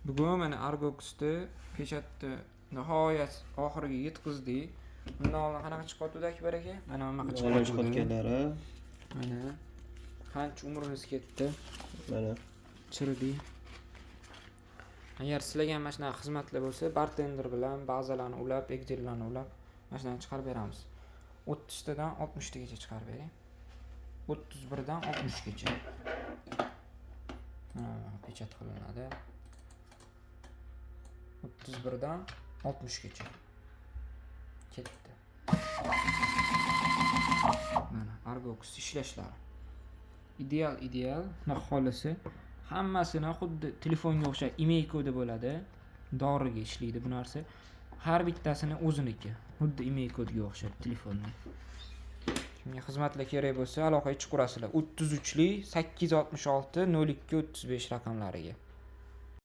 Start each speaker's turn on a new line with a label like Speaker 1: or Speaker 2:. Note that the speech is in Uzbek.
Speaker 1: Bugun mana Argox'ni pechatni nihoyat oxiriga yetkazdik. Bundan oldin qanaqa chiqyapti Akbar aka? Mana bunaqa
Speaker 2: chiqayotganlari.
Speaker 1: Mana qancha umrimiz ketdi.
Speaker 2: Mana
Speaker 1: Chirdi. Agar sizlarga ham mana shunaqa xizmatlar bo'lsa, bartender bilan ba'zalarni ulab, egdellarni ulab, mana shundan chiqarib beramiz. 30 tadan 60 tagacha chiqarib bering. 31 dan 60 gacha. Pechat qilinadi. 31 dan 60 gacha. Ketdi. Mana Argox ishlashlari. Ideal xohlasa hammasini xuddi telefonga o'xshab email kodi bo'ladi. Doriga ishlaydi bu narsa. Har bittasini o'ziniki. Xuddi email kodiga o'xshab telefonning. Kimga xizmatlar kerak bo'lsa aloqaga chiqarasizlar. 33 lik 866 02 35 raqamlariga.